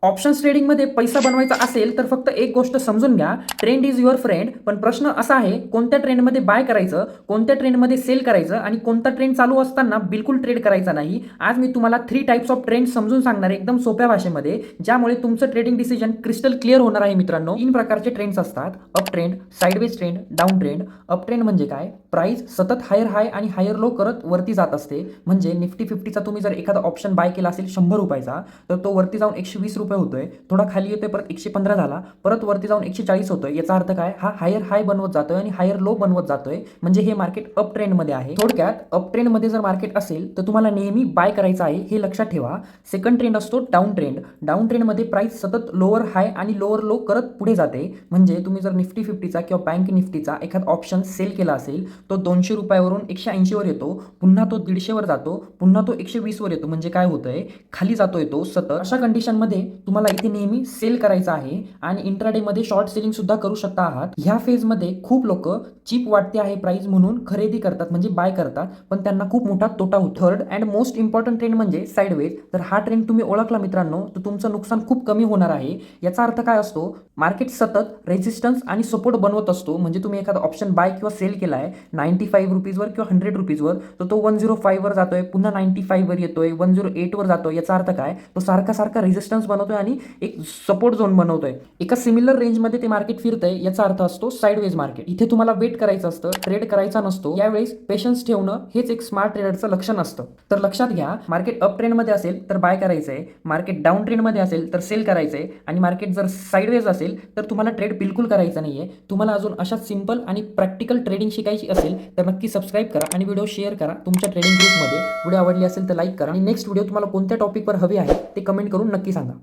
Options ट्रेडिंगमध्ये पैसा बनवायचा असेल तर फक्त एक गोष्ट समजून घ्या, ट्रेंड इज युअर फ्रेंड. पण प्रश्न असा आहे, कोणत्या ट्रेंडमध्ये बाय करायचं, कोणत्या ट्रेंडमध्ये सेल करायचं आणि कोणता ट्रेंड चालू असताना बिलकुल ट्रेड करायचा नाही. आज मी तुम्हाला 3 टाइप्स ऑफ ट्रेंड समजून सांगणार आहे एकदम सोप्या भाषेमध्ये, ज्यामुळे तुमचं ट्रेडिंग डिसिजन क्रिस्टल क्लिअर होणार आहे. मित्रांनो, 3 प्रकारचे ट्रेंड्स असतात: up trend, sideways trend, down trend. Up trend म्हणजे काय? प्राइस सतत हायर हाय आणि हायर लो करत वरती जात असते. म्हणजे निफ्टी 50चा तुम्ही जर एखादा ऑप्शन बाय केला असेल 100 रुपयाचा, तर तो वरती जाऊन 120 रुपये होतोय, थोडा खाली येतोय, परत 115 झाला, परत वरती जाऊन 140 होतोय. याचा अर्थ काय? हा हायर हाय बनवत जातोय आणि हायर लो बनवत जातोय. म्हणजे हे मार्केट अप ट्रेंड मध्ये आहे. थोडक्यात अप ट्रेंड मध्ये जर मार्केट असेल तर तुम्हाला नेहमी बाय करायचं आहे, हे लक्षात ठेवा. सेकंड ट्रेंड असतो डाऊन ट्रेंड. डाऊन ट्रेंड मध्ये प्राइस सतत लोअर हाय आणि लोअर लो करत पुढे जाते. म्हणजे तुम्ही जर निफ्टी 50चा किंवा बँक निफ्टीचा एखादा ऑप्शन सेल केला असेल, तो 200 रुपयावरून 180 वर येतो, पुन्हा तो 150 वर जातो, पुन्हा तो 120 वर येतो. म्हणजे काय होतंय? खाली जातोय तो सतत. अशा कंडिशन मध्ये तुम्हाला इथे नेहमी सेल करायचा आहे आणि इंट्राडे मध्ये शॉर्ट सेलिंग सुद्धा करू शकता आहात. ह्या फेज मध्ये खूप लोक चीप वाटते आहे प्राइस म्हणून खरेदी करतात, म्हणजे बाय करतात, पण त्यांना खूप मोठा तोटा होतो. Third and most important trend म्हणजे साइडवेज. तर हा ट्रेंड तुम्ही ओळखला मित्रांनो, तर तुमचं नुकसान खूप कमी होणार आहे. याचा अर्थ काय असतो? मार्केट सतत रेजिस्टन्स आणि सपोर्ट बनवत असतो. म्हणजे तुम्ही एखादा ऑप्शन बाय किंवा सेल केला आहे 95 रुपीजवर किंवा 100 रुपीजवर, तर तो 105 वर जातोय, पुन्हा 95 वर येतोय, 108 वर जातोय. याचा अर्थ काय? तो सारखा सारखा रेजिस्टन्स बनवतोय आणि एक सपोर्ट झोन बनवतोय. एका सिमिलर रेंजमध्ये ते मार्केट फिरतंय. याचा अर्थ असतो साइडवेज मार्केट. इथे तुम्हाला वेट करायचं असतं, ट्रेड करायचा नसतो. यावेळेस पेशन्स ठेवणं हेच एक स्मार्ट ट्रेडरचं लक्षण असतं. तर लक्षात घ्या, मार्केट अप ट्रेंडमध्ये असेल तर बाय करायचंय, मार्केट डाऊन ट्रेंडमध्ये असेल तर सेल करायचंय, आणि मार्केट जर साइडवेज असेल तर तुम्हाला ट्रेड बिलकुल करायचं नाहीये. तुम्हाला अजून अशा सिंपल आणि प्रॅक्टिकल ट्रेडिंग शिकायची असेल तर नक्की सबस्क्राईब करा आणि व्हिडिओ शेअर करा तुमच्या ट्रेडिंग ग्रुपमध्ये. व्हिडिओ आवडली असेल तर लाईक करा आणि नेक्स्ट व्हिडिओ तुम्हाला कोणत्या टॉपिकवर हवी आहे ते कमेंट करून नक्की सांगा.